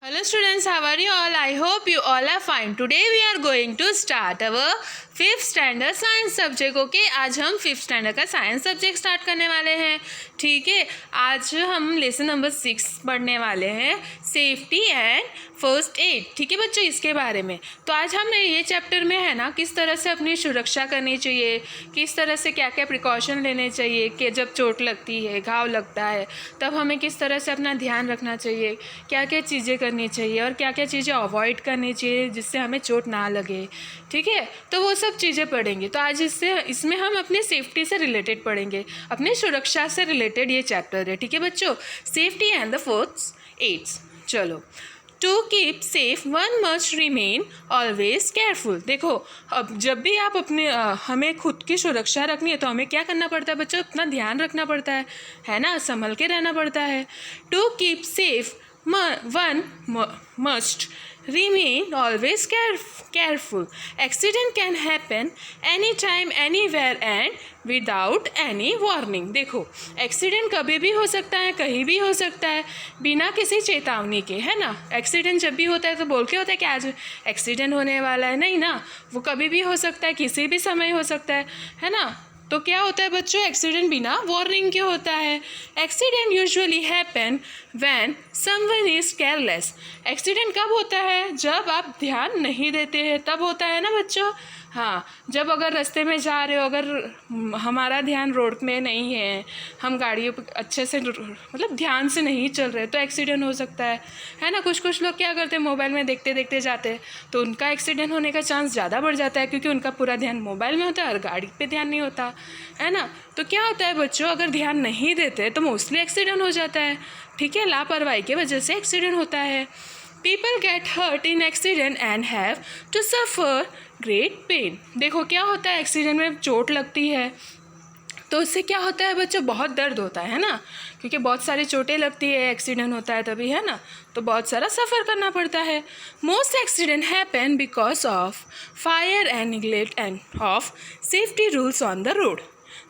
Hello students, how are you all? I hope you all are fine. Today we are going to start our 5th standard science subject. Okay आज हम 5th standard का science subject start करने वाले हैं. ठीक है, आज हम लेसन नंबर 6 पढ़ने वाले हैं, सेफ्टी एंड फर्स्ट एड. ठीक है बच्चों, इसके बारे में. तो आज हमने ये चैप्टर में है ना, किस तरह से अपनी सुरक्षा करनी चाहिए, किस तरह से क्या क्या प्रिकॉशन लेने चाहिए कि जब चोट लगती है, घाव लगता है, तब हमें किस तरह से अपना ध्यान रखना चाहिए, क्या क्या चीज़ें करनी चाहिए और क्या क्या चीज़ें अवॉइड करनी चाहिए जिससे हमें चोट ना लगे. ठीक है, तो वो सब चीज़ें पढ़ेंगे. तो आज इसमें हम अपनी सेफ्टी से रिलेटेड पढ़ेंगे, अपनी सुरक्षा से रिलेटेड ये चैप्टर है. ठीक है बच्चों, safety and the first aids. चलो, to keep safe one must remain always careful. देखो, अब जब भी आप अपने हमें खुद की सुरक्षा रखनी है तो हमें क्या करना पड़ता है बच्चों, अपना ध्यान रखना पड़ता है ना, संभल के रहना पड़ता है. To keep safe one must remain always careful. Accident can happen anytime, anywhere and without any warning. देखो, एक्सीडेंट कभी भी हो सकता है, कहीं भी हो सकता है, बिना किसी चेतावनी के, है ना. एक्सीडेंट जब भी होता है तो बोल के होता है कि आज एक्सीडेंट होने वाला है, नहीं ना. वो कभी भी हो सकता है, किसी भी समय हो सकता है ना. तो क्या होता है बच्चों, एक्सीडेंट बिना वार्निंग के होता है. Accident usually happen when someone is careless. Accident कब होता है, जब आप ध्यान नहीं देते हैं, तब होता है ना बच्चों. हाँ, जब अगर रास्ते में जा रहे हो, अगर हमारा ध्यान रोड में नहीं है, हम गाड़ियों पर अच्छे से मतलब ध्यान से नहीं चल रहे, तो एक्सीडेंट हो सकता है ना. कुछ लोग क्या करते हैं, मोबाइल में देखते देखते जाते हैं, तो उनका एक्सीडेंट होने का चांस ज़्यादा बढ़ जाता है, क्योंकि उनका पूरा ध्यान मोबाइल में होता है और गाड़ी पे ध्यान नहीं होता है ना. तो क्या होता है बच्चों, अगर ध्यान नहीं देते तो मोस्टली एक्सीडेंट हो जाता है. ठीक है, लापरवाही की वजह से एक्सीडेंट होता है. People get hurt in accident and have to suffer great pain. देखो, क्या होता है, एक्सीडेंट में चोट लगती है तो उससे क्या होता है बच्चों, बहुत दर्द होता है ना, क्योंकि बहुत सारी चोटें लगती है, एक्सीडेंट होता है तभी, है ना. तो बहुत सारा सफ़र करना पड़ता है. Most accident happen because of fire and neglect end of safety rules on the road.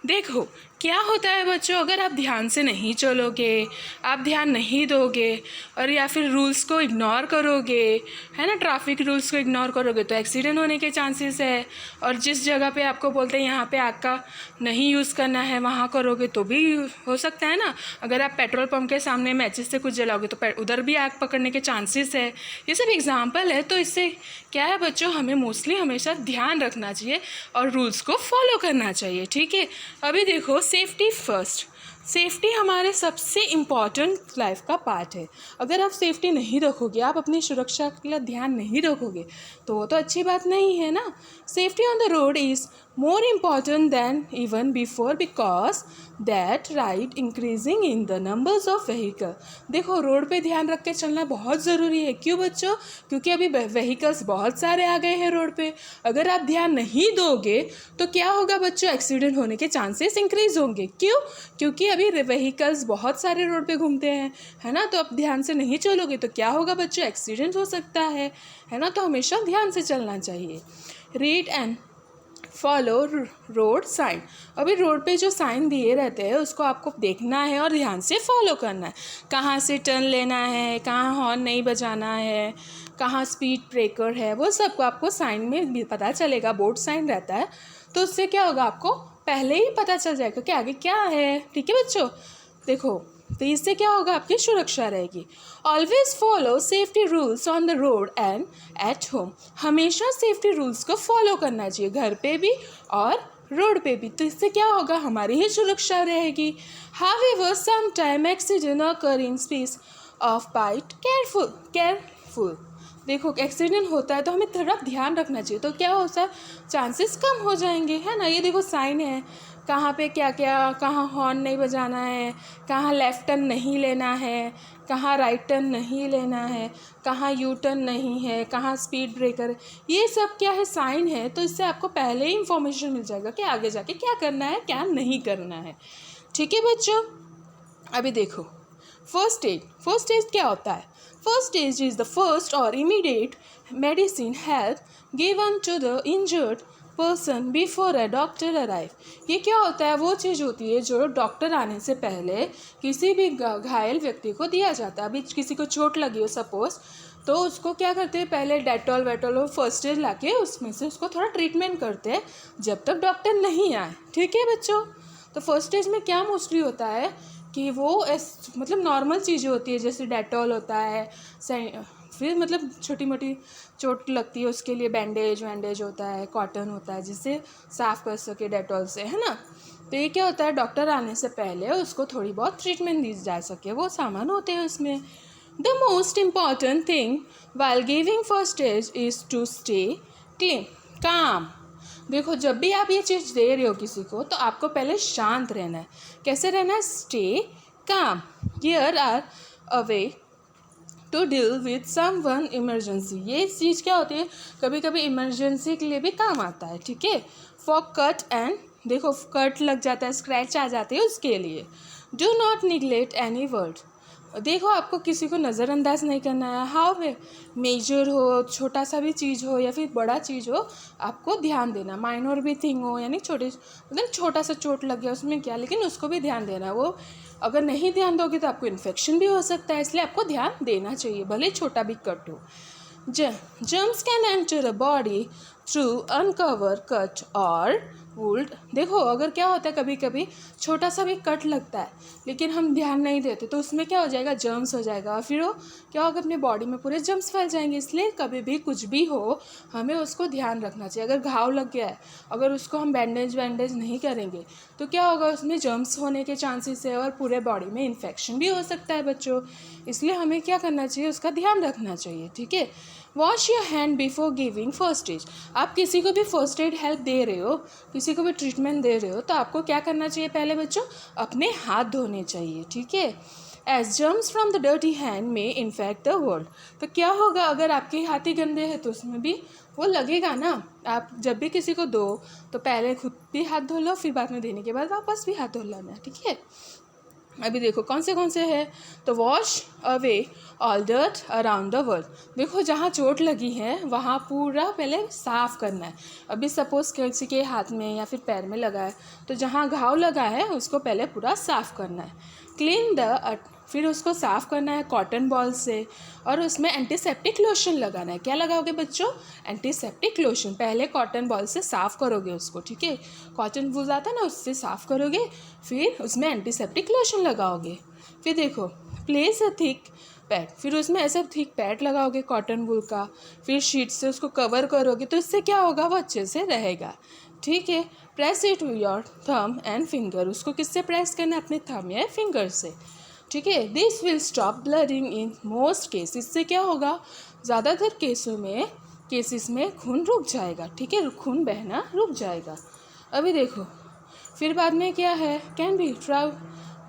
देखो, क्या होता है बच्चों, अगर आप ध्यान से नहीं चलोगे, आप ध्यान नहीं दोगे और या फिर रूल्स को इग्नोर करोगे, है ना, ट्रैफिक रूल्स को इग्नोर करोगे, तो एक्सीडेंट होने के चांसेस है. और जिस जगह पे आपको बोलते हैं यहाँ पे आग का नहीं यूज़ करना है, वहाँ करोगे तो भी हो सकता है ना. अगर आप पेट्रोल पंप के सामने मैचिस से कुछ जलाओगे तो उधर भी आग पकड़ने के चांसेस है. ये सब एग्जाम्पल है. तो इससे क्या है बच्चों, हमें मोस्टली हमेशा ध्यान रखना चाहिए और रूल्स को फॉलो करना चाहिए. ठीक है, अभी देखो, सेफ्टी फर्स्ट. सेफ्टी हमारे सबसे इम्पॉर्टेंट लाइफ का पार्ट है. अगर आप सेफ्टी नहीं रखोगे, आप अपनी सुरक्षा के लिए ध्यान नहीं रखोगे, तो वो तो अच्छी बात नहीं है ना. Safety on the road is more important than even before because that right increasing in the numbers of vehicle. देखो, रोड पे ध्यान रख के चलना बहुत ज़रूरी है. क्यों बच्चों, क्योंकि अभी व्हीकल्स बहुत सारे आ गए हैं रोड पे. अगर आप ध्यान नहीं दोगे तो क्या होगा बच्चों, एक्सीडेंट होने के चांसेस इंक्रीज होंगे. क्यों, क्योंकि अभी व्हीकल्स बहुत सारे रोड पे घूमते हैं, है ना. तो अब ध्यान से नहीं चलोगे तो क्या होगा बच्चों, एक्सीडेंट हो सकता है ना. तो हमेशा ध्यान से चलना चाहिए. Read and follow road sign. अभी रोड पे जो साइन दिए रहते हैं उसको आपको देखना है और ध्यान से फॉलो करना है. कहाँ से टर्न लेना है, कहाँ हॉर्न नहीं बजाना है, कहाँ स्पीड ब्रेकर है, वो सब आपको साइन में भी पता चलेगा. बोर्ड साइन रहता है तो उससे क्या होगा, आपको पहले ही पता चल जाएगा कि आगे क्या है. ठीक है बच्चों, देखो, तो इससे क्या होगा, आपकी सुरक्षा रहेगी. Always follow safety rules on the road and at home. हमेशा सेफ्टी रूल्स को फॉलो करना चाहिए, घर पे भी और रोड पे भी. तो इससे क्या होगा, हमारी ही सुरक्षा रहेगी. However some time accident occur in spite of bite careful. देखो, एक्सीडेंट होता है तो हमें थोड़ा ध्यान रखना चाहिए. तो क्या होता है, चांसेस कम हो जाएंगे, है ना. ये देखो साइन है, कहाँ पे क्या क्या, कहाँ हॉर्न नहीं बजाना है, कहाँ लेफ़्ट टर्न नहीं लेना है, कहाँ राइट टर्न नहीं लेना है, कहाँ यू टर्न नहीं है, कहाँ स्पीड ब्रेकर. ये सब क्या है, साइन है. तो इससे आपको पहले ही इंफॉर्मेशन मिल जाएगा कि आगे जाके क्या करना है, क्या नहीं करना है. ठीक है बच्चों, अभी देखो, फर्स्ट एड क्या होता है. First aid is the first और immediate medicine help given to the injured person before a doctor arrive. ये क्या होता है, वो चीज़ होती है जो डॉक्टर आने से पहले किसी भी घायल व्यक्ति को दिया जाता है। अभी किसी को चोट लगी हो सपोज, तो उसको क्या करते हैं, पहले डेटॉल वेटॉल और फर्स्ट एड लाके उसमें से उसको थोड़ा ट्रीटमेंट करते हैं जब तक डॉक्टर नहीं आए। ठीक है बच्चों, तो फर्स्ट एज में क्या मोस्टली होता है कि वो मतलब नॉर्मल चीज़ें होती है, जैसे डेटॉल होता है, फिर मतलब छोटी मोटी चोट लगती है उसके लिए बैंडेज वैंडेज होता है, कॉटन होता है जिससे साफ़ कर सके डेटॉल से, है ना। तो ये क्या होता है, डॉक्टर आने से पहले उसको थोड़ी बहुत ट्रीटमेंट दी जा सके, वो सामान होते हैं उसमें। The most important thing while giving first aid is to stay clean calm. देखो, जब भी आप ये चीज़ दे रहे हो किसी को, तो आपको पहले शांत रहना है। कैसे रहना है, stay calm. Here are a way to deal with someone emergency. ये चीज़ क्या होती है, कभी कभी इमरजेंसी के लिए भी काम आता है। ठीक है, फॉर कट एंड, देखो कट लग जाता है, स्क्रैच आ जाते हैं, उसके लिए। Do not neglect any word. देखो, आपको किसी को नज़रअंदाज नहीं करना है। हाउ वे मेजर हो, छोटा सा भी चीज़ हो या फिर बड़ा चीज़ हो, आपको ध्यान देना। माइनर भी थिंग हो, यानी मतलब छोटा सा चोट लग गया उसमें क्या, लेकिन उसको भी ध्यान देना। वो अगर नहीं ध्यान दोगे तो आपको इन्फेक्शन भी हो सकता है, इसलिए आपको ध्यान देना चाहिए, भले छोटा भी कट हो। Germs can enter a body through uncovered cut or wound। देखो, अगर क्या होता है, कभी कभी छोटा सा भी कट लगता है लेकिन हम ध्यान नहीं देते, तो उसमें क्या हो जाएगा, जर्म्स हो जाएगा, और फिर वो क्या होगा, अपने बॉडी में पूरे जर्म्स फैल जाएंगे। इसलिए कभी भी कुछ भी हो, हमें उसको ध्यान रखना चाहिए। अगर घाव लग गया है, अगर उसको हम बैंडेज वैंडेज नहीं करेंगे तो क्या होगा, उसमें जर्म्स होने के चांसेस है और पूरे बॉडी में इन्फेक्शन भी हो सकता है बच्चों। इसलिए हमें क्या करना चाहिए, उसका ध्यान रखना चाहिए। ठीक है, wash your hand before giving first aid. आप किसी को भी फर्स्ट एड हेल्प दे रहे हो, किसी को भी ट्रीटमेंट दे रहे हो, तो आपको क्या करना चाहिए, पहले बच्चों अपने हाथ धोने चाहिए। ठीक है, as germs from the dirty hand may infect the world. तो क्या होगा, अगर आपके हाथ ही गंदे हैं तो उसमें भी वो लगेगा ना। आप जब भी किसी को दो तो पहले खुद भी हाथ धो लो, फिर बाद में देने के बाद वापस भी हाथ धो लेना। ठीक है, अभी देखो कौन से हैं, तो wash away all dirt around the world. देखो, जहाँ चोट लगी है वहाँ पूरा पहले साफ़ करना है। अभी सपोज़ किसी के हाथ में या फिर पैर में लगा है, तो जहाँ घाव लगा है उसको पहले पूरा साफ़ करना है। क्लीन द, फिर उसको साफ़ करना है कॉटन बॉल से, और उसमें एंटीसेप्टिक लोशन लगाना है। क्या लगाओगे बच्चों, एंटीसेप्टिक लोशन। पहले कॉटन बॉल से साफ़ करोगे उसको। ठीक है, कॉटन वूल आता है ना, उससे साफ़ करोगे, फिर उसमें एंटीसेप्टिक लोशन लगाओगे। फिर देखो, प्लेस अ थिक पैड, फिर उसमें ऐसा थिक पैड लगाओगे कॉटन वूल का, फिर शीट से उसको कवर करोगे, तो इससे क्या होगा, वो अच्छे से रहेगा। ठीक है, press it with your thumb and finger. उसको किससे प्रेस करना है, अपने थंब या फिंगर से। ठीक है, this will stop blooding in most case. इससे क्या होगा, ज़्यादातर केसेस में खून रुक जाएगा। ठीक है, खून बहना रुक जाएगा। अभी देखो, फिर बाद में क्या है, कैन बी ट्राउ,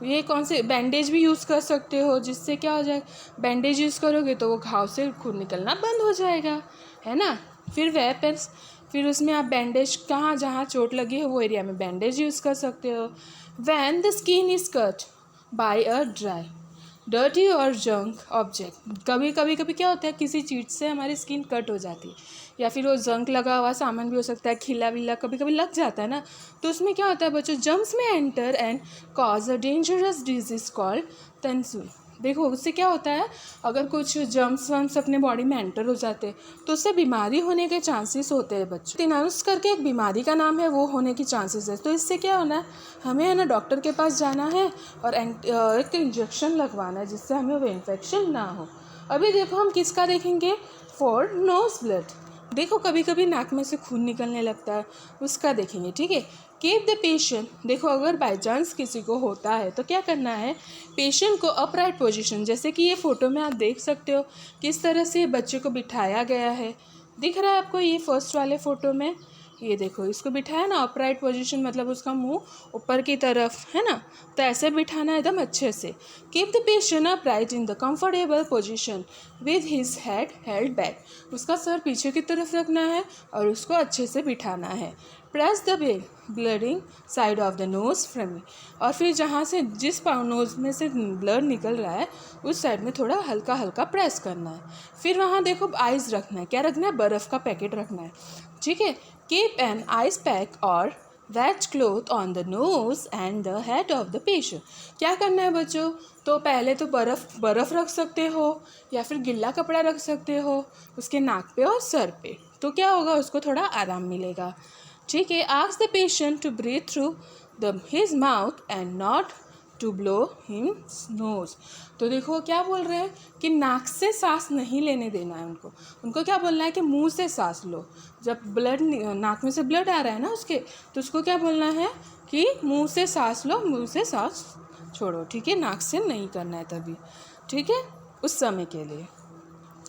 ये कौन से बैंडेज भी यूज़ कर सकते हो, जिससे क्या हो जाए, बैंडेज यूज़ करोगे तो वो घाव से खून निकलना बंद हो जाएगा, है ना। फिर वेपन्स, फिर उसमें आप बैंडेज कहाँ, जहाँ चोट लगी है वो एरिया में बैंडेज यूज़ कर सकते हो। When the skin is cut by a dry dirty और जंक ऑब्जेक्ट। कभी क्या होता है, किसी चीज़ से हमारी स्किन कट हो जाती है, या फिर वो जंक लगा हुआ सामान भी हो सकता है, खिला विला कभी लग जाता है ना, तो उसमें क्या होता है बच्चों, जर्म्स में enter and cause a dangerous disease called tetanus. देखो, उससे क्या होता है, अगर कुछ जर्म्स वम्स अपने बॉडी में एंटर हो जाते हैं तो उससे बीमारी होने के चांसेस होते हैं बच्चों। टिनानुस करके एक बीमारी का नाम है, वो होने की चांसेस है। तो इससे क्या होना है, हमें है ना डॉक्टर के पास जाना है और एक इंजेक्शन लगवाना है, जिससे हमें वो इन्फेक्शन ना हो। अभी देखो, हम किसका देखेंगे, फॉर नोज ब्लड। देखो, कभी नाक में से खून निकलने लगता है, उसका देखेंगे। ठीक है, कीप द पेशेंट, देखो अगर बाई चांस किसी को होता है तो क्या करना है, पेशेंट को अपराइट पोजीशन, जैसे कि ये फ़ोटो में आप देख सकते हो किस तरह से बच्चे को बिठाया गया है। दिख रहा है आपको, ये फर्स्ट वाले फ़ोटो में, ये देखो इसको बिठाया ना अपराइट पोजीशन, मतलब उसका मुंह ऊपर की तरफ है ना, तो ऐसे बिठाना है एकदम अच्छे से। Keep the patient upright in the comfortable position with his head held back. उसका सर पीछे की तरफ रखना है और उसको अच्छे से बिठाना है। Press the bleeding side of the nose firmly, और फिर जहाँ से जिस नोज में से ब्लड निकल रहा है उस साइड में थोड़ा हल्का हल्का प्रेस करना है। फिर वहाँ देखो आइस रखना है, क्या रखना है, बर्फ़ का पैकेट रखना है, ठीक है। कीप एन आइस पैक और wet cloth on the nose and the head of the patient. क्या करना है बच्चों, तो पहले तो बर्फ़ रख सकते हो या फिर गिल्ला कपड़ा रख सकते हो उसके नाक पे और सर पे, तो क्या होगा, उसको थोड़ा आराम मिलेगा, ठीक है। Ask the patient to breathe through his mouth and not to blow his nose. तो देखो क्या बोल रहे हैं कि नाक से सांस नहीं लेने देना है उनको क्या बोलना है कि मुंह से सांस लो। जब ब्लड नाक में से ब्लड आ रहा है ना उसके, तो उसको क्या बोलना है कि मुंह से सांस लो, मुंह से सांस छोड़ो, ठीक है, नाक से नहीं करना है तभी, ठीक है, उस समय के लिए।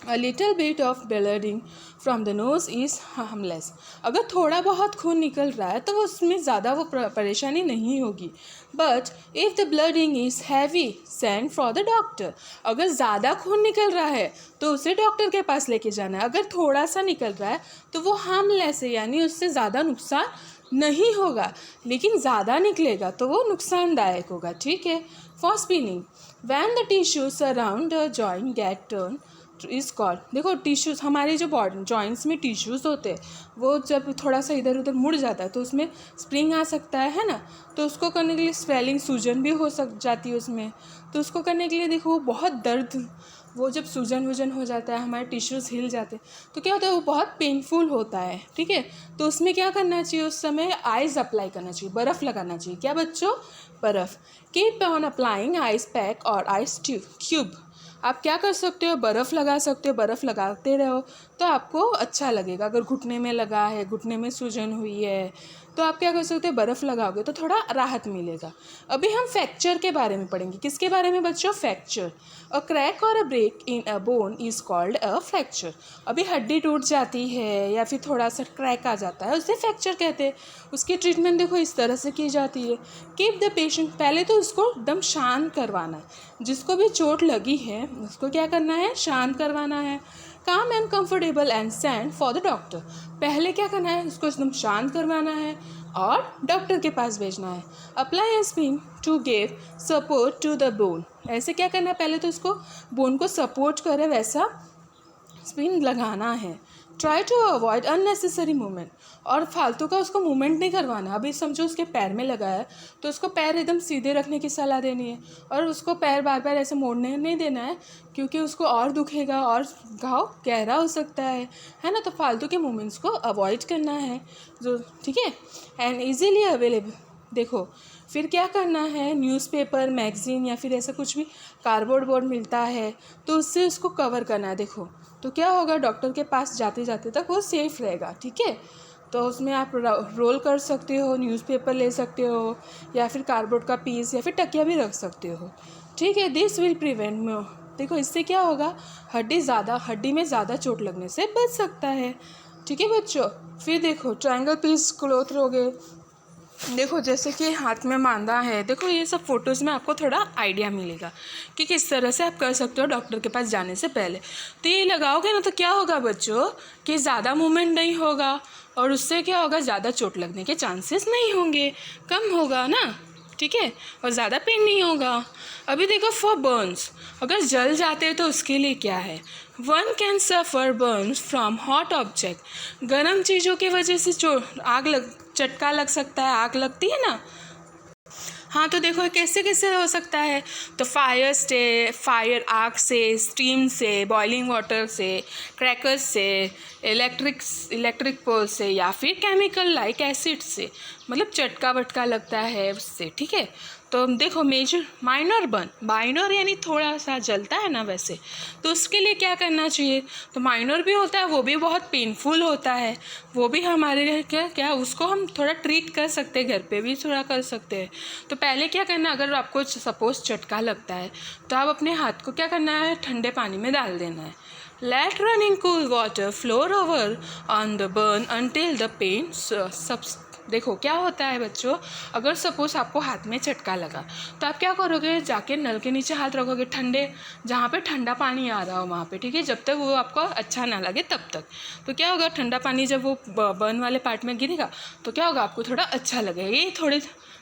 A little bit of bleeding from the nose is harmless। अगर थोड़ा बहुत खून निकल रहा है तो वो उसमें ज़्यादा वो परेशानी नहीं होगी। But if the bleeding is heavy, send for the doctor। अगर ज़्यादा खून निकल रहा है तो उसे डॉक्टर के पास लेके जाना है। अगर थोड़ा सा निकल रहा है तो वो हार्मलेस है, यानी उससे ज़्यादा नुकसान नहीं होगा, लेकिन ज़्यादा निकलेगा तो वो नुकसानदायक होगा, ठीक है। For spinning, when the tissues around the joint get turned is called, देखो टिश्यूज़, हमारे जो बॉडी जॉइंट्स में टिश्यूज़ होते हैं वो जब थोड़ा सा इधर उधर मुड़ जाता है तो उसमें स्प्रिंग आ सकता है ना, तो उसको करने के लिए स्वेलिंग, सूजन भी हो जाती है उसमें, तो उसको करने के लिए देखो बहुत दर्द, वो जब सूजन वूजन हो जाता है, हमारे टिश्यूज़ हिल जाते हैं तो क्या होता है, वो बहुत पेनफुल होता है, ठीक है। तो उसमें क्या करना चाहिए, उस समय आइस अप्लाई करना चाहिए, बर्फ़ लगाना चाहिए, क्या बच्चों, बर्फ़। Keep on applying ice pack और आइस क्यूब। आप क्या कर सकते हो, बर्फ़ लगा सकते हो, बर्फ़ लगाते रहो तो आपको अच्छा लगेगा। अगर घुटने में लगा है, घुटने में सूजन हुई है, तो आप क्या कर सकते हो, बर्फ़ लगाओगे तो थोड़ा राहत मिलेगा। अभी हम फ्रैक्चर के बारे में पढ़ेंगे। किसके बारे में बच्चों, fracture. A crack or a break in a bone is called a fracture. अभी हड्डी टूट जाती है या फिर थोड़ा सा क्रैक आ जाता है, उसे फ्रैक्चर कहते हैं। उसकी ट्रीटमेंट देखो इस तरह से की जाती है। कीप द पेशेंट, पहले तो उसको एकदम शांत करवाना है, जिसको भी चोट लगी है उसको क्या करना है, शांत करवाना है। काम and comfortable and send for the doctor. पहले क्या करना है, उसको एकदम शांत करवाना है और डॉक्टर के पास भेजना है। Apply a splint to give support to the bone. ऐसे क्या करना है, पहले तो उसको बोन को सपोर्ट करे वैसा स्पिन लगाना है। Try to avoid unnecessary movement, और फालतू का उसको मूवमेंट नहीं करवाना। अभी समझो उसके पैर में लगा है तो उसको पैर एकदम सीधे रखने की सलाह देनी है, और उसको पैर बार बार ऐसे मोड़ने नहीं देना है, क्योंकि उसको और दुखेगा और घाव गहरा हो सकता है ना। तो फालतू के मूवमेंट्स को अवॉइड करना है जो, ठीक है। एंड ईजीली अवेलेबल, देखो फिर क्या करना है, न्यूज़पेपर, मैगज़ीन या फिर ऐसा कुछ भी कार्डबोर्ड मिलता है तो उससे उसको कवर करना है। देखो तो क्या होगा, डॉक्टर के पास जाते जाते तक वो सेफ़ रहेगा, ठीक है। तो उसमें आप रोल कर सकते हो, न्यूज़पेपर ले सकते हो या फिर कार्डबोर्ड का पीस या फिर तकिया भी रख सकते हो, ठीक है। दिस विल प्रिवेंट, देखो इससे क्या होगा, हड्डी में ज़्यादा चोट लगने से बच सकता है, ठीक है बच्चों। फिर देखो ट्रायंगल पीस क्लॉथ लोगे, देखो जैसे कि हाथ में बांधा है, देखो ये सब फोटोज़ में आपको थोड़ा आइडिया मिलेगा कि किस तरह से आप कर सकते हो डॉक्टर के पास जाने से पहले। तो ये लगाओगे ना तो क्या होगा बच्चों कि ज़्यादा मूवमेंट नहीं होगा और उससे क्या होगा, ज़्यादा चोट लगने के चांसेस नहीं होंगे, कम होगा ना, ठीक है, और ज़्यादा पेन नहीं होगा। अभी देखो फॉर बर्न्स, अगर जल जाते हैं तो उसके लिए क्या है, one can suffer Burns from hot object. गर्म चीज़ों की वजह से चटका लग सकता है, आग लगती है ना। हाँ तो देखो कैसे कैसे हो सकता है, तो फायर आग से, स्टीम से, बॉइलिंग वाटर से, क्रैकर्स से, इलेक्ट्रिक पोल से या फिर केमिकल लाइक एसिड से, मतलब चटका वटका लगता है उससे, ठीक है। तो देखो माइनर यानी थोड़ा सा जलता है ना वैसे, तो उसके लिए क्या करना चाहिए, तो माइनर भी होता है, वो भी बहुत पेनफुल होता है, वो भी हमारे लिए क्या उसको हम थोड़ा ट्रीट कर सकते हैं, घर पे भी थोड़ा कर सकते हैं। तो पहले क्या करना, अगर आपको सपोज चटका लगता है तो आप अपने हाथ को क्या करना है, ठंडे पानी में डाल देना है। Let running cool water flow over on the burn until the pain देखो क्या होता है बच्चों, अगर सपोज आपको हाथ में चटका लगा तो आप क्या करोगे, जाके नल के नीचे हाथ रखोगे, ठंडे जहाँ पे ठंडा पानी आ रहा हो वहाँ पे, ठीक है, जब तक वो आपको अच्छा ना लगे तब तक। तो क्या होगा, ठंडा पानी जब वो बर्न वाले पार्ट में गिरेगा तो क्या होगा, आपको थोड़ा अच्छा लगेगा। ये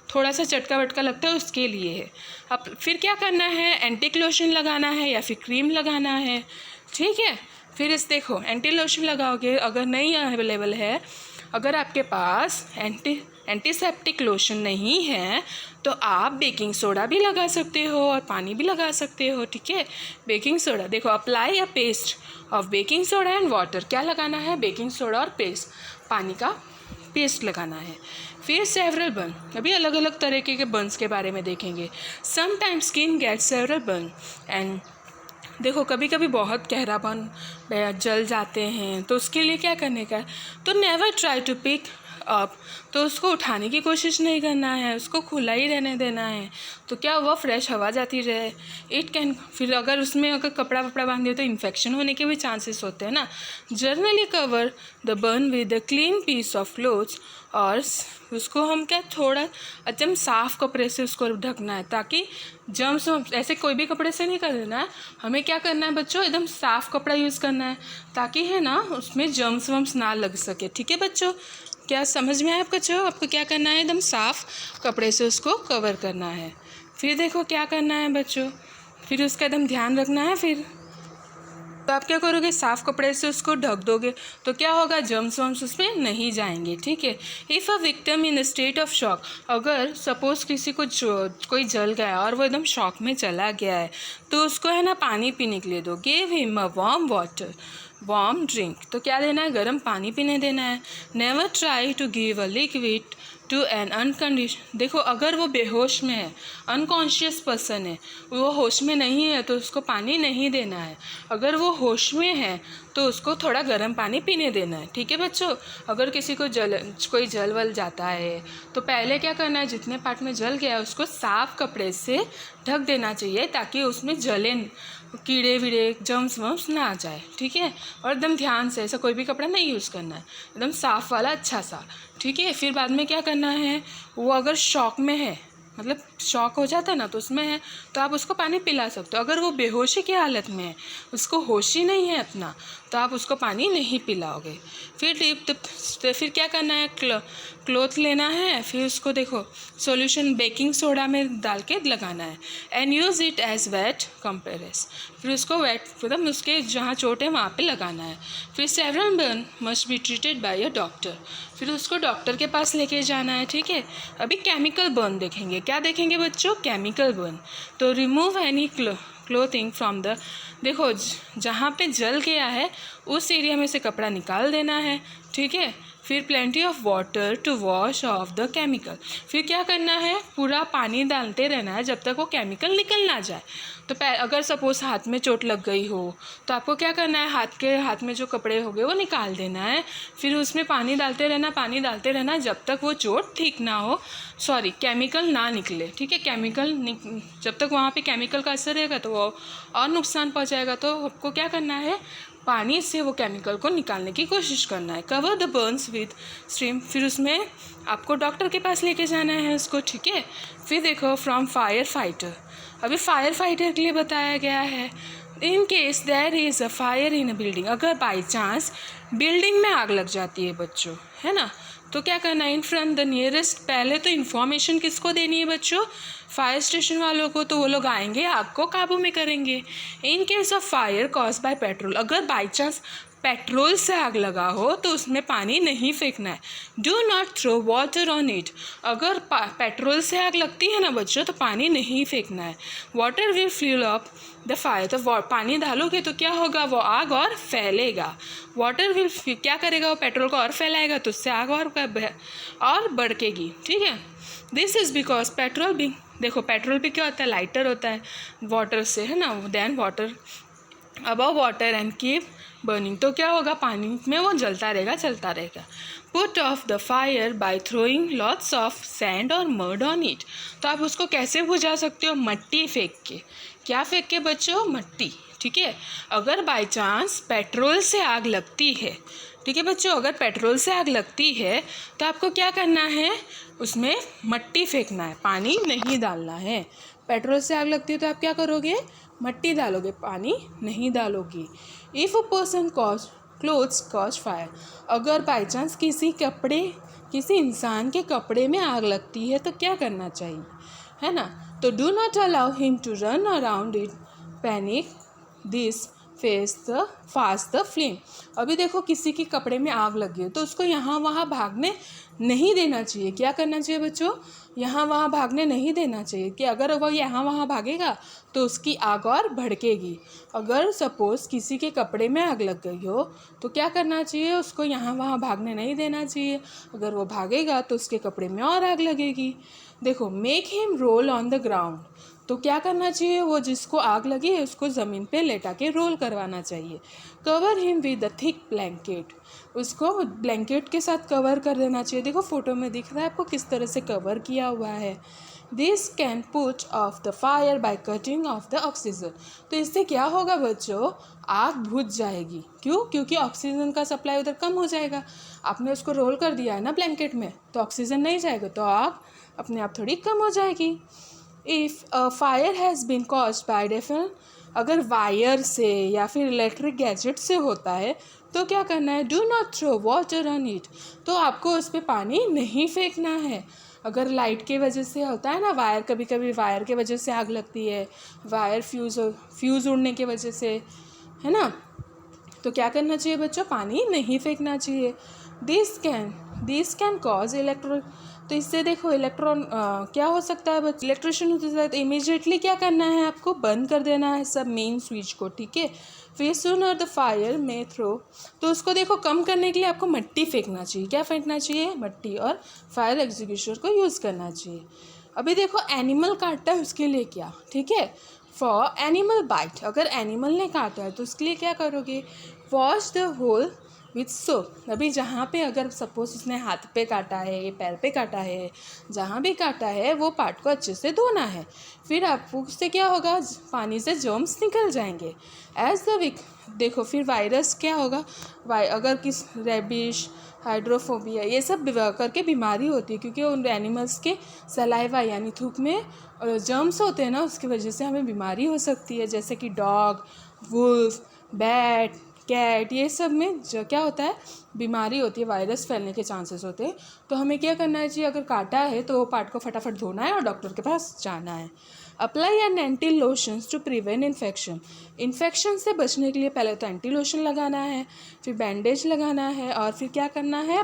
थोड़ा सा चटका वटका लगता है उसके लिए है। अब फिर क्या करना है, एंटी लोशन लगाना है या फिर क्रीम लगाना है, ठीक है। फिर देखो एंटी लोशन लगाओगे, अगर नहीं अवेलेबल है, अगर आपके पास एंटीसेप्टिक लोशन नहीं है तो आप बेकिंग सोडा भी लगा सकते हो और पानी भी लगा सकते हो, ठीक है। बेकिंग सोडा, देखो apply a paste of baking soda and water, क्या लगाना है, बेकिंग सोडा और पेस्ट, पानी का पेस्ट लगाना है। फिर सेवरल बर्न, अभी अलग अलग तरीके के बर्न्स के बारे में देखेंगे। Sometimes skin get several burn and देखो कभी कभी बहुत गहरा बर्न जल जाते हैं, तो उसके लिए क्या करने का, तो never try to pick up, तो उसको उठाने की कोशिश नहीं करना है, उसको खुला ही रहने देना है, तो क्या हुआ, फ्रेश हवा जाती रहे। इट कैन, फिर अगर उसमें अगर कपड़ा वपड़ा बांध दिया तो इन्फेक्शन होने के भी चांसेस होते हैं ना। Generally cover the burn with a clean piece of clothes, और उसको हम क्या थोड़ा एकदम साफ़ कपड़े से उसको ढकना है, ताकि जर्म्स, ऐसे कोई भी कपड़े से नहीं कर देना है, हमें क्या करना है बच्चों, एकदम साफ़ कपड़ा यूज़ करना है, ताकि है ना उसमें जर्म्स वम्स ना लग सके, ठीक है बच्चों। क्या समझ में आया बच्चों, आपको क्या करना है, एकदम साफ़ कपड़े से उसको कवर करना है। फिर देखो क्या करना है बच्चों, फिर उसका एकदम ध्यान रखना है। फिर तो आप क्या करोगे, साफ़ कपड़े से उसको ढक दोगे, तो क्या होगा, जर्म्स वम्स उसमें नहीं जाएंगे, ठीक है। If a victim in a state of shock, अगर सपोज़ किसी को कोई जल गया और वो एकदम शॉक में चला गया है, तो उसको है ना पानी पीने के लिए दो। Give him a warm water, warm drink, तो क्या देना है, गर्म पानी पीने देना है। Never try to give a liquid to an unconscious, देखो अगर वो बेहोश में है, अनकॉन्शियस पर्सन है, वो होश में नहीं है, तो उसको पानी नहीं देना है। अगर वो होश में है तो उसको थोड़ा गर्म पानी पीने देना है, ठीक है बच्चों। अगर किसी को कोई जल वल जाता है तो पहले क्या करना है, जितने पार्ट में जल गया है उसको साफ़ कपड़े से ढक देना चाहिए, ताकि उसमें जले कीड़े वीड़े जर्म्स वम्स ना आ जाए, ठीक है। और एकदम ध्यान से, ऐसा कोई भी कपड़ा नहीं यूज़ करना है, एकदम साफ़ वाला अच्छा सा, ठीक है। फिर बाद में क्या करना है, वो अगर शॉक में है, मतलब शॉक हो जाता है ना, तो उसमें है तो आप उसको पानी पिला सकते हो। अगर वो बेहोशी की हालत में है, उसको होश ही नहीं है अपना, तो आप उसको पानी नहीं पिलाओगे। फिर क्या करना है, क्लोथ लेना है, फिर उसको देखो सॉल्यूशन बेकिंग सोडा में डाल के लगाना है, and use it as wet compress, फिर उसको वेट मतलब उसके जहाँ चोट है वहाँ पे लगाना है। फिर several burn must be treated by a doctor, फिर उसको डॉक्टर के पास लेके जाना है, ठीक है। अभी केमिकल बर्न देखेंगे, क्या देखेंगे बच्चों, केमिकल बर्न। तो remove any clothing from the, देखो जहाँ पे जल गया है उस एरिया में से कपड़ा निकाल देना है, ठीक है। फिर plenty of water to wash off the chemical, फिर क्या करना है, पूरा पानी डालते रहना है जब तक वो केमिकल निकल ना जाए। तो अगर सपोज़ हाथ में चोट लग गई हो तो आपको क्या करना है, हाथ में जो कपड़े हो गए वो निकाल देना है, फिर उसमें पानी डालते रहना जब तक वो चोट ठीक ना हो, केमिकल ना निकले, ठीक है। जब तक वहाँ पे केमिकल का असर रहेगा तो वो और नुकसान पहुँचाएगा, तो आपको क्या करना है, पानी से वो केमिकल को निकालने की कोशिश करना है। Cover the Burns with stream, फिर उसमें आपको डॉक्टर के पास लेके जाना है उसको, ठीक है। फिर देखो फ्रॉम फायर फाइटर, अभी फायर फाइटर के लिए बताया गया है, in case there is a fire in a building, अगर बाई चांस बिल्डिंग में आग लग जाती है बच्चों, है ना, तो क्या करना है, इन फ्रंट द नियरेस्ट, पहले तो इन्फॉर्मेशन किसको देनी है बच्चों, फायर स्टेशन वालों को, तो वो लोग आएंगे आग को काबू में करेंगे। इन case of fire cause by petrol, अगर बाई चांस पेट्रोल से आग लगा हो तो उसमें पानी नहीं फेंकना है। Do not throw water on it, अगर पेट्रोल से आग लगती है ना बच्चों तो पानी नहीं फेंकना है। Water will fuel up the fire, तो पानी डालोगे तो क्या होगा, वो आग और फैलेगा। वाटर विल क्या करेगा, वो पेट्रोल को और फैलाएगा, तो उससे आग और भड़केगी, ठीक है। दिस इज़ बिकॉज पेट्रोल भी, देखो पेट्रोल भी क्या होता है, लाइटर होता है वाटर से, है ना, then water above water and keep burning, तो क्या होगा, पानी में वो चलता रहेगा। Put off the fire by throwing lots of sand और मड ऑन इट, तो आप उसको कैसे बुझा सकते हो, मट्टी फेंक के, क्या फेंक के बच्चों, मट्टी, ठीक है। अगर बाय चांस पेट्रोल से आग लगती है, ठीक है बच्चों, अगर पेट्रोल से आग लगती है तो आपको क्या करना है, उसमें मट्टी फेंकना है, पानी नहीं डालना है। पेट्रोल से आग लगती है तो आप क्या करोगे, मट्टी डालोगे, पानी नहीं डालोगे। If a person clothes cause fire, अगर बाई चांस किसी इंसान के कपड़े में आग लगती है तो क्या करना चाहिए, है ना। तो do not allow him to run around it, panic this fast the flame. अभी देखो किसी के कपड़े में आग लगी है तो उसको यहाँ वहाँ भागने नहीं देना चाहिए। क्या करना चाहिए बच्चों, यहाँ वहाँ भागने नहीं देना चाहिए, कि अगर वो यहाँ वहाँ भागेगा तो उसकी आग और भड़केगी। अगर सपोज़ किसी के कपड़े में आग लग गई हो तो क्या करना चाहिए, उसको यहाँ वहाँ भागने नहीं देना चाहिए। अगर वो भागेगा तो उसके कपड़े में और आग लगेगी। देखो, make him roll on the ground, तो क्या करना चाहिए, वो जिसको आग लगी है उसको ज़मीन पे लेटा के रोल करवाना चाहिए। Cover him with the thick blanket, उसको ब्लैंकेट के साथ कवर कर देना चाहिए। देखो फोटो में दिख रहा है आपको किस तरह से कवर किया हुआ है। This can put off the fire by cutting of the oxygen, तो इससे क्या होगा बच्चों, आग बुझ जाएगी। क्यों, क्योंकि ऑक्सीजन का सप्लाई उधर कम हो जाएगा। आपने उसको रोल कर दिया है ना ब्लैंकेट में, तो ऑक्सीजन नहीं जाएगा तो आग अपने आप थोड़ी कम हो जाएगी। If a fire has been caused by definite, अगर वायर से या फिर इलेक्ट्रिक गैजेट से होता है तो क्या करना है, do not throw water on it, तो आपको उस पर पानी नहीं फेंकना है। अगर लाइट के वजह से होता है ना, वायर, कभी कभी वायर के वजह से आग लगती है, वायर फ्यूज़ उड़ने के वजह से, है ना, तो क्या करना चाहिए बच्चों, पानी नहीं फेंकना चाहिए। दिस कैन कॉज इलेक्ट्रो, तो इससे देखो इलेक्ट्रॉन क्या हो सकता है बच्चे, इलेक्ट्रिशियन होता है तो इमीडिएटली क्या करना है, आपको बंद कर देना है सब मेन स्विच को, ठीक है। फिर सूनर द फायर में थ्रो, तो उसको देखो कम करने के लिए आपको मट्टी फेंकना चाहिए। क्या फेंकना चाहिए, मट्टी, और फायर एग्जीक्यूटर को यूज़ करना चाहिए। अभी देखो एनिमल काटता है उसके लिए क्या, ठीक है, फॉर एनिमल बाइट, अगर एनिमल ने काटा है तो उसके लिए क्या करोगे, wash the whole with soap. अभी जहाँ पे अगर सपोज उसने हाथ पे काटा है, पैर पे काटा है, जहाँ भी काटा है वो पार्ट को अच्छे से धोना है। फिर आपको उससे क्या होगा, पानी से जर्म्स निकल जाएंगे। एज द वीक, देखो फिर वायरस क्या होगा, अगर किस रेबिश, हाइड्रोफोबिया, ये सब करके बीमारी होती है, क्योंकि उन एनिमल्स के सलाइवा यानी थूक में जर्म्स होते हैं ना, उसकी वजह से हमें बीमारी हो सकती है। जैसे कि डॉग, वुल्फ, बैट, कैट, ये सब में जो क्या होता है, बीमारी होती है, वायरस फैलने के चांसेस होते हैं। तो हमें क्या करना है जी, अगर काटा है तो वो पार्ट को फटाफट धोना है और डॉक्टर के पास जाना है। Apply an anti lotions to prevent infection, infection से बचने के लिए पहले तो एंटी लोशन लगाना है, फिर बैंडेज लगाना है, और फिर क्या करना है,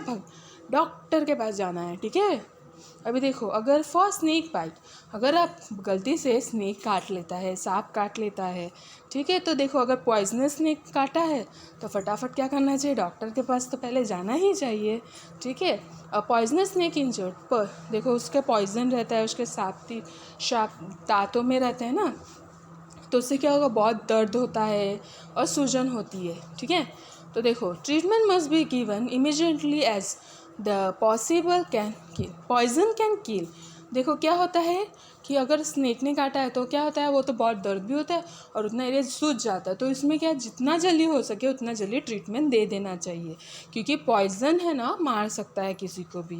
डॉक्टर के पास जाना है, ठीक है। अभी देखो, अगर फॉर स्नेक बाइट, अगर आप गलती से स्नेक काट लेता है, सांप काट लेता है, ठीक है, तो देखो अगर पॉइजनस स्नेक काटा है तो फटाफट क्या करना चाहिए, डॉक्टर के पास तो पहले जाना ही चाहिए, ठीक है। पॉइजनस स्नेक इंजर्ड पर देखो उसके पॉइजन रहता है, उसके शार्प दांतों में रहते हैं ना, तो उससे क्या होगा, बहुत दर्द होता है और सूजन होती है, ठीक है। तो देखो, treatment must be given immediately as the possible can kill, poison can kill. देखो क्या होता है कि अगर स्नेक ने काटा है तो क्या होता है, वो तो बहुत दर्द भी होता है और उतना एरिया सूज जाता है, तो इसमें क्या, जितना जल्दी हो सके उतना जल्दी ट्रीटमेंट दे देना चाहिए, क्योंकि पॉइजन है ना, मार सकता है किसी को भी।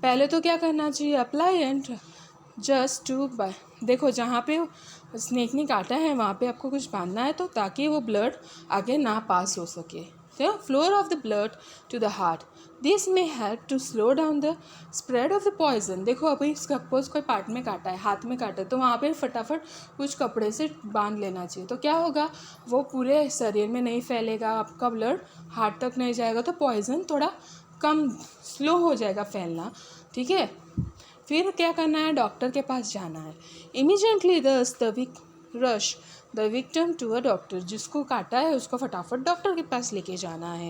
पहले तो क्या करना चाहिए, apply and just to buy, देखो जहाँ पे स्नेक ने काटा है वहाँ पे आपको कुछ बांधना है, तो ताकि वो ब्लड आगे ना पास हो सके। तो flow of the blood to the heart, this may help to slow down the spread of the poison. देखो अभी सपोज कोई पार्ट में काटा है, हाथ में काटा है, तो वहाँ पे फटाफट कुछ कपड़े से बांध लेना चाहिए, तो क्या होगा, वो पूरे शरीर में नहीं फैलेगा, आपका ब्लड हार्ट तक नहीं जाएगा, तो पॉइजन थोड़ा कम स्लो हो जाएगा फैलना, ठीक है। फिर क्या करना है, डॉक्टर के पास जाना है। Immediately rush the victim to a doctor, जिसको काटा है उसको फटाफट डॉक्टर के पास लेके जाना है।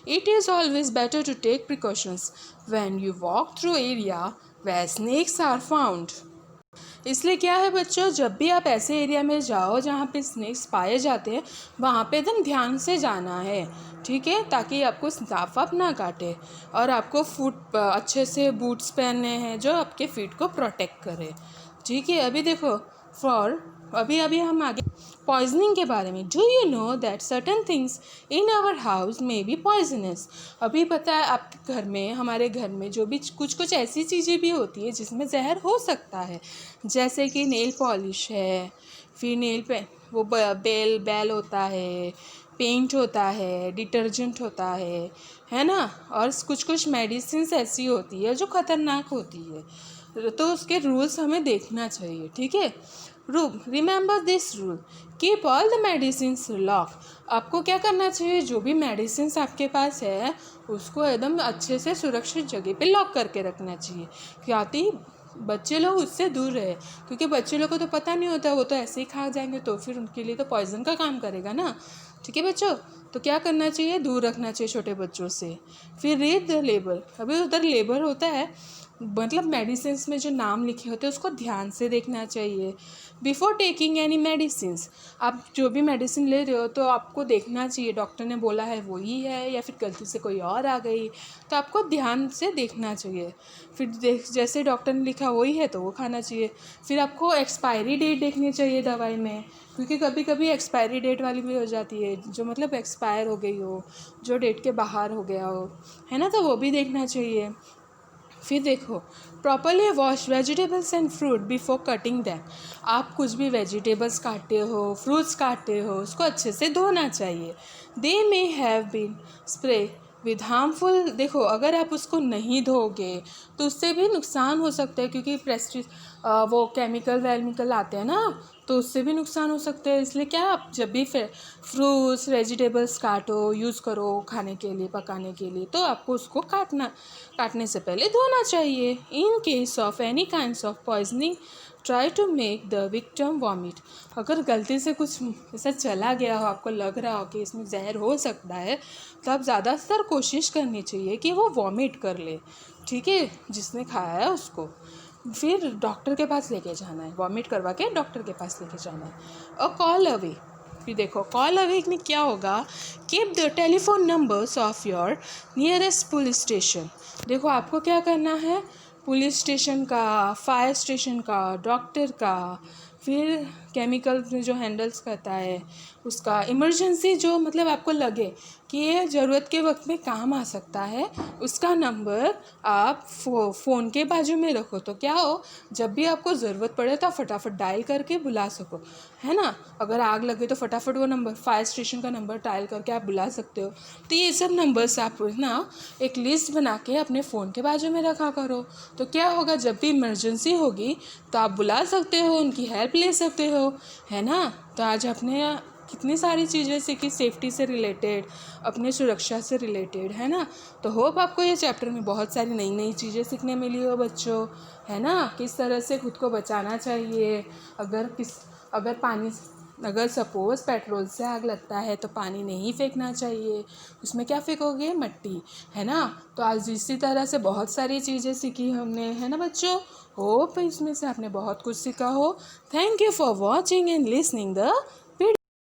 It is always better to take precautions when you walk through area where snakes are found. इसलिए क्या है बच्चों, जब भी आप ऐसे एरिया में जाओ जहाँ पे स्नेक्स पाए जाते हैं, वहाँ पे एकदम ध्यान से जाना है, ठीक है, ताकि आपको सांप वाप ना काटे, और आपको अच्छे से बूट्स पहनने हैं जो आपके फीट को प्रोटेक्ट करे, ठीक है। अभी देखो अभी हम आगे पॉइजनिंग के बारे में। Do you know that certain things in our house may be poisonous. अभी पता है आपके घर में, हमारे घर में जो भी कुछ ऐसी चीज़ें भी होती है जिसमें जहर हो सकता है, जैसे कि नेल पॉलिश है, फिर नेल पे वो बेल होता है, पेंट होता है, डिटर्जेंट होता है ना। और कुछ मेडिसिन ऐसी होती है जो ख़तरनाक होती है, तो उसके रूल्स हमें देखना चाहिए, ठीक है। Remember this rule, keep all the medicine lock. आपको क्या करना चाहिए, जो भी मेडिसिन आपके पास है उसको एकदम अच्छे से सुरक्षित जगह पे लॉक करके रखना चाहिए, क्योंकि बच्चे लोग उससे दूर रहे, क्योंकि बच्चे लोग को तो पता नहीं होता, वो तो ऐसे ही खा जाएंगे, तो फिर उनके लिए तो पॉइजन का काम करेगा ना, ठीक है बच्चों। तो क्या करना चाहिए, दूर रखना चाहिए छोटे बच्चों से। फिर रीड द लेबल, अभी उधर लेबल होता है, मतलब मेडिसिन में जो नाम लिखे होते हैं उसको ध्यान से देखना चाहिए। बिफोर टेकिंग एनी मेडिसिन, आप जो भी मेडिसिन ले रहे हो तो आपको देखना चाहिए डॉक्टर ने बोला है वही है या फिर गलती से कोई और आ गई, तो आपको ध्यान से देखना चाहिए। फिर जैसे डॉक्टर ने लिखा वही है तो वो खाना चाहिए। फिर आपको एक्सपायरी डेट देखनी चाहिए दवाई में, क्योंकि कभी कभी एक्सपायरी डेट वाली भी हो जाती है, जो मतलब एक्सपायर हो गई हो, जो डेट के बाहर हो गया हो, है ना, तो वो भी देखना चाहिए। फिर देखो, properly wash vegetables and fruit before cutting them. आप कुछ भी वेजिटेबल्स काटते हो, फ्रूट्स काटते हो, उसको अच्छे से धोना चाहिए। They may have been spray with harmful, देखो अगर आप उसको नहीं धोगे तो उससे भी नुकसान हो सकता है, क्योंकि वो केमिकल आते हैं ना, तो उससे भी नुकसान हो सकता है। इसलिए क्या, आप जब भी फ्रूट्स वेजिटेबल्स काटो, यूज़ करो खाने के लिए, पकाने के लिए, तो आपको उसको काटने से पहले धोना चाहिए। In case of any kinds of poisoning try to make the victim vomit. अगर गलती से कुछ ऐसा चला गया हो, आपको लग रहा हो कि इसमें जहर हो सकता है, तो आप ज़्यादातर कोशिश करनी चाहिए कि वो वॉमिट कर ले, ठीक है, जिसने खाया है उसको। फिर डॉक्टर के पास लेके जाना है, वॉमिट करवा के डॉक्टर के पास लेके जाना है। और कॉल अवे, फिर देखो कॉल अवे में क्या होगा, keep the telephone numbers of your nearest police station. देखो आपको क्या करना है, पुलिस स्टेशन का, फायर स्टेशन का, डॉक्टर का, फिर केमिकल जो हैंडल्स करता है उसका, इमरजेंसी जो मतलब आपको लगे कि ये ज़रूरत के वक्त में काम आ सकता है, उसका नंबर आप फ़ोन के बाजू में रखो, तो क्या हो, जब भी आपको ज़रूरत पड़े तो आप फटाफट डायल करके बुला सको, है ना। अगर आग लगे तो फटाफट वो नंबर, फायर स्टेशन का नंबर डायल करके आप बुला सकते हो। तो ये सब नंबर्स आप ना एक लिस्ट बना के अपने फ़ोन के बाजू में रखा करो, तो क्या होगा, जब भी इमरजेंसी होगी तो आप बुला सकते हो, उनकी हेल्प ले सकते हो, है ना। तो आज अपने कितनी सारी चीज़ें सीखी सेफ्टी से रिलेटेड, अपने सुरक्षा से रिलेटेड, है ना। तो होप आपको ये चैप्टर में बहुत सारी नई नई चीज़ें सीखने मिली हो बच्चों, है ना, किस तरह से खुद को बचाना चाहिए। अगर सपोज़ पेट्रोल से आग लगता है तो पानी नहीं फेंकना चाहिए, उसमें क्या फेंकोगे, मिट्टी, है ना। तो आज इसी तरह से बहुत सारी चीज़ें सीखी हमने, है ना बच्चों। होप इसमें से आपने बहुत कुछ सीखा हो। Thank you for watching and listening the